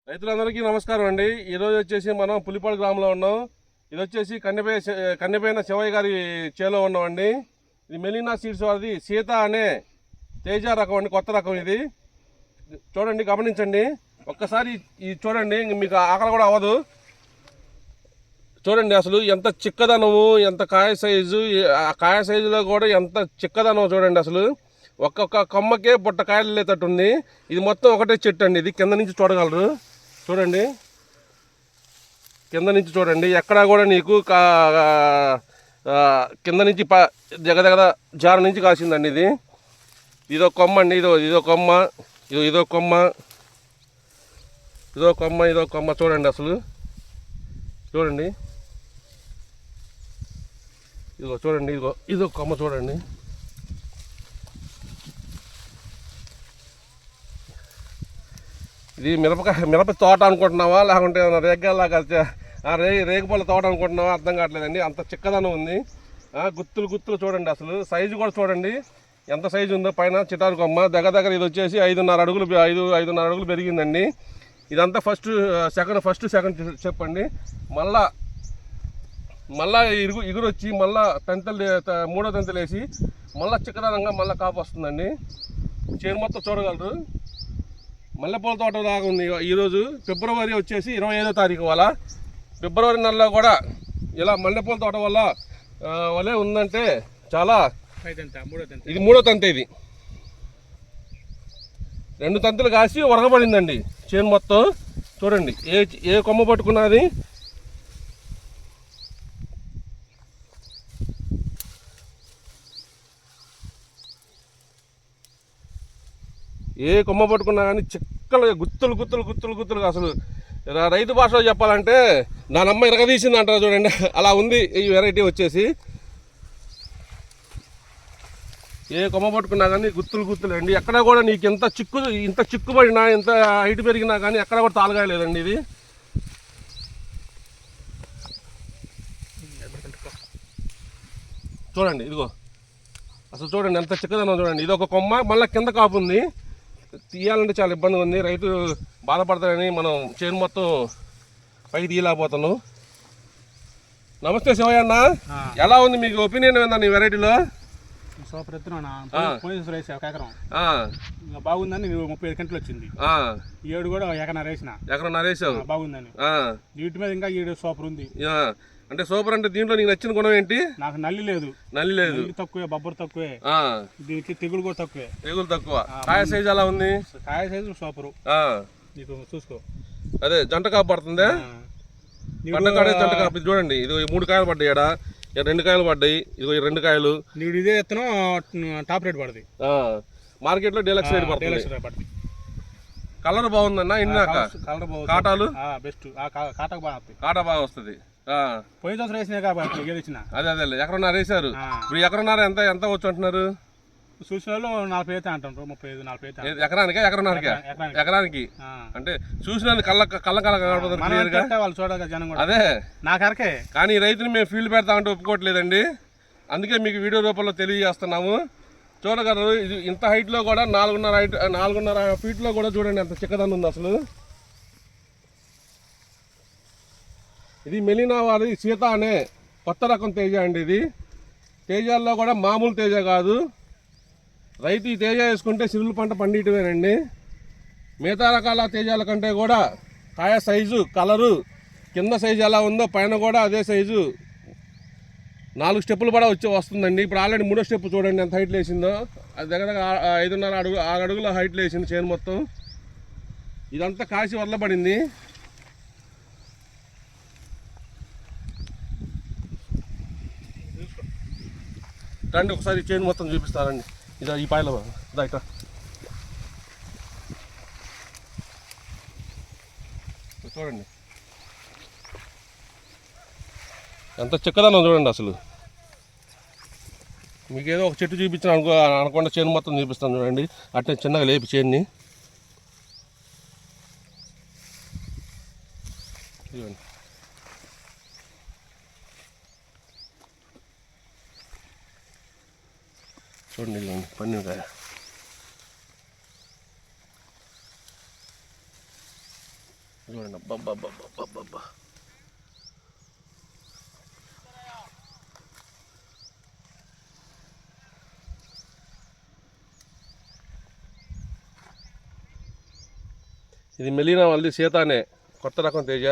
రైతులందరికీ నమస్కారం అండి. ఈరోజు వచ్చేసి మనం పులిపాడు గ్రామంలో ఉన్నాం. ఇది వచ్చేసి కన్నెపైన శివయ్య గారి చేలో ఉన్నామండి. ఇది మెలీనా సీడ్స్ వారిది సీత అనే తేజ రకం అండి, కొత్త రకం. ఇది చూడండి, గమనించండి ఒక్కసారి. ఇది చూడండి, మీకు ఆకలి కూడా అవ్వదు. చూడండి అసలు ఎంత చిక్కదనము, ఎంత కాయ సైజు, ఆ కాయ సైజులో కూడా ఎంత చిక్కదనం చూడండి. అసలు ఒక్కొక్క కొమ్మకే బుట్ట కాయలు లేతట్టు ఉంది. ఇది మొత్తం ఒకటే చెట్టు అండి. ఇది కింద నుంచి చూడగలరు. చూడండి, కింద నుంచి చూడండి, ఎక్కడా కూడా నీకు కింద నుంచి దగ్గర జార నుంచి కాసిందండి. ఇది ఇదో కొమ్మ అండి. ఇదో కొమ్మ, ఇదో కొమ్మ, ఇదో కొమ్మ, ఇదో కొమ్మ. చూడండి అసలు, చూడండి, ఇదిగో చూడండి, ఇదో కొమ్మ చూడండి. ఇది మిరప తోట అనుకుంటున్నావా, లేకుంటే రేగలాగా రేగుపళ్ళ తోట అనుకుంటున్నావా అర్థం కావట్లేదండి. అంత చిక్కదనం ఉంది. గుత్తులు చూడండి. అసలు సైజు కూడా చూడండి ఎంత సైజు ఉందో. పైన చిటారు కొమ్మ దగ్గర ఇది వచ్చేసి 5.5 అడుగులు పెరిగిందండి. ఇదంతా ఫస్ట్ సెకండ్ చెప్పండి. మళ్ళా ఇగురు వచ్చి మళ్ళా మూడో తంతలు వేసి మళ్ళీ చిక్కదనంగా మళ్ళీ కాపు వస్తుందండి. చేను మొత్తం చూడగలరు. మల్లెపూల తోట లాగా ఉంది. ఈరోజు ఫిబ్రవరి వచ్చేసి 25వ తారీఖు. వల్ల ఫిబ్రవరి నెలలో కూడా ఇలా మల్లెపూల తోట వలే ఉందంటే చాలా. ఇది మూడో తంతె. ఇది 2 తంతులు కాసి ఉరగబడిందండి చేను మొత్తం. చూడండి ఏ కొమ్మ పట్టుకున్నది. ఏ కొమ్మ పట్టుకున్నా కానీ చిక్కలు గుత్తులు. అసలు రైతు భాషలో చెప్పాలంటే దానమ్మ ఇరగదీసింది అంటారు చూడండి, అలా ఉంది ఈ వెరైటీ వచ్చేసి. ఏ కొమ్మ పట్టుకున్నా కానీ గుత్తులు అండి. ఎక్కడ కూడా నీకు ఇంత చిక్కుబడినా, ఎంత హైట్ పెరిగినా కానీ ఎక్కడ కూడా తాళగాయలేదండి. ఇది చూడండి, ఇదిగో అసలు చూడండి ఎంత చిక్కదనం చూడండి. ఇది ఒక కొమ్మ, మళ్ళీ కింద కాపు ఉంది. తీయాలంటే చాలా ఇబ్బందిగా ఉంది. రైతు బాధపడతారని మనం చేను మొత్తం పైకి తీయలేకపోతున్నాం. నమస్తే శివయ్య అన్న, ఎలా ఉంది మీకు ఒపీనియన్ ఏందన్న ఈ వెరైటీలో? సూపర్ బాగుందని 35 గంటలు వచ్చింది. ఏడు కూడా ఎకరన్నర వేసావు. బాగుందని వీటి మీద ఇంకా ఈ సూపర్ ఉంది. అంటే సూపర్ అంటే దీంట్లో నీకు నచ్చిన గుణం ఏంటి? నాకు నల్లి లేదు తక్కువే, బొబ్బరు తక్కువే, దీనికి తెగులు కూడా తక్కువ. కాయ సైజు అలా ఉంది. కాయ సైజు సూపరు. నీకు చూసుకో, అదే జంట కాపు పడుతుందా? పంటకాడే జంట కాపు. చూడండి, ఇది 3 కాయలు పడ్డాయి. 2 కాయలు పడ్డాయి. ఇదిగో 2 కాయలు. నీకు ఇదే ఎత్తనం టాప్ రేట్ పడుతుంది. మార్కెట్ లో డీలక్స్ రేట్ పడుతుంది. కలర్ బాగుందన్న. కలర్ కాటాలు బెస్ట్. కాటా బాగా వస్తుంది. పోయిన సంవత్సరం వేసినా కాబట్టి గెలిచిన. అదే ఎకరన్నర వేసారు. ఇప్పుడు ఎకరన్నర ఎంత వచ్చు అంటున్నారు? చూసిన వాళ్ళు 40 అయితే అంటారు. 35-40 ఎకరానికి అంటే చూసిన వాళ్ళు చూడగా జనం కూడా. అదే నాకరకే. కానీ రైతుని మేము ఫీల్డ్ పెడతామంటే ఒప్పుకోవట్లేదండి. అందుకే మీకు వీడియో రూపంలో తెలియజేస్తున్నాము. చూడగలరు. ఇది ఇంత హైట్లో కూడా 4.5 ఫీట్లో కూడా చూడండి ఎంత చిక్కదనం ఉంది అసలు. ఇది మెలీనా వారి సీత అనే కొత్త రకం తేజ అండి. ఇది తేజాల్లో కూడా మామూలు తేజ కాదు. రైతు ఈ తేజ వేసుకుంటే సిరులు పంట పండియటమేనండి. మిగతా రకాల తేజాల కంటే కూడా కాయ సైజు, కలరు, కింద సైజు ఎలా ఉందో పైన కూడా అదే సైజు 4 స్టెప్పులు కూడా వస్తుందండి. ఇప్పుడు ఆల్రెడీ 3వ స్టెప్ చూడండి ఎంత హైట్లో వేసిందో. అది దగ్గర 5.5 అడుగుల హైట్లో వేసింది చేను మొత్తం. ఇదంతా కాసి వదలబడింది. రండి ఒకసారి చేను మొత్తం చూపిస్తారండి. ఇదా ఈ పాయల ఇట చూడండి ఎంత చిక్కదనం చూడండి అసలు. మీకేదో ఒక చెట్టు చూపించిన అనకుండా చేను మొత్తం చూపిస్తాను చూడండి. అట్టే చిన్నగా లేపి చేన్ని చూడండి. చూడండి పన్నీకాయ. చూడండి అబ్బబ్బబ్బబ్బబ్బబ్బా. ఇది మెలీనా వాళ్ళది సీతానే కొత్త రకం తేజ.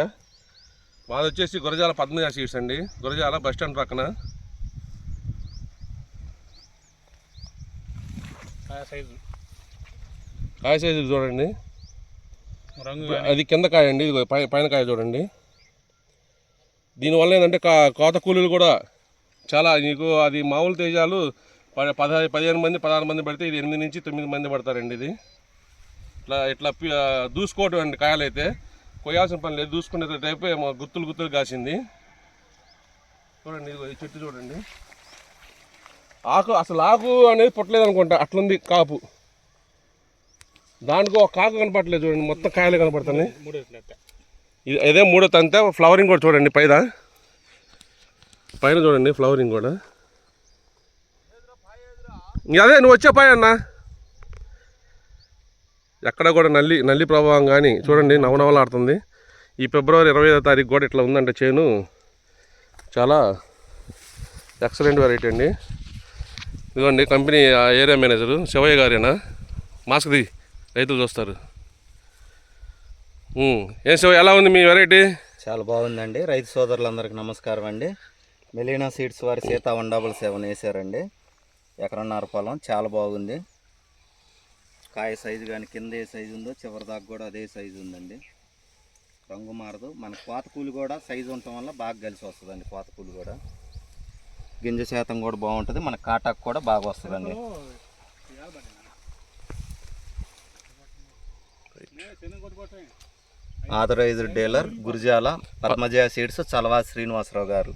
మాది వచ్చేసి గురజాల పద్మజ సీడ్స్ అండి, గురజాల బస్ స్టాండ్ పక్కన. కాయ సైజు చూడండి, రంగు అది కింద కాయ అండి, ఇది పైన కాయ చూడండి. దీనివల్ల ఏంటంటే కోత కూలీలు కూడా చాలా, నీకు అది మామూలు తేజాలు 15 మంది 16 మంది పడితే ఇది 8 నుంచి 9 మంది పడతారండి. ఇది ఇట్లా ఇట్లా దూసుకోవటం అండి. కాయలు అయితే కొయ్యాల్సిన పని లేదు, దూసుకునే టైపే గుత్తులు గుత్తులు కాసింది. చూడండి ఇది చెట్టు చూడండి, అసలు ఆకు అనేది పుట్టలేదు అనుకుంటా, అట్లుంది కాపు. దానికి ఒక కాకు కనపడలేదు చూడండి, మొత్తం కాయలు కనపడుతున్నాయి. ఇది అదే మూడో తంతే. ఫ్లవరింగ్ కూడా చూడండి, పైన చూడండి ఫ్లవరింగ్ కూడా. అదే నువ్వు వచ్చే పాయ అన్న, ఎక్కడ కూడా నల్లి ప్రభావం కానీ చూడండి నవనవలాడుతుంది. ఈ ఫిబ్రవరి 25వ తారీఖు కూడా ఇట్లా ఉందంటే చేను చాలా ఎక్సలెంట్ వెరైటీ అండి. ఇదిగోండి కంపెనీ ఏరియా మేనేజరు శివయ్య గారేనా, మాస్క్ది రైతులు చూస్తారు. ఏం శివయ్య, ఎలా ఉంది మీ వెరైటీ? చాలా బాగుందండి. రైతు సోదరులందరికీ నమస్కారం అండి. మెలీనా సీడ్స్ వారి సీతా 177 వేసారండి. ఎకరన్నర పొలం, చాలా బాగుంది. కాయ సైజు కానీ కింద ఏ సైజు ఉందో చివరి దాకా కూడా అదే సైజు ఉందండి. రంగు మారదు. మన కోత కూలి కూడా సైజు ఉండటం వల్ల బాగా కలిసి వస్తుందండి. కోత కూలి కూడా గింజ శాతం కూడా బాగుంటుంది, మన కాటాకు కూడా బాగా వస్తుందండి. Authorised dealer Gurijala Padmaja seeds, Chalava Srinivasarao గారు.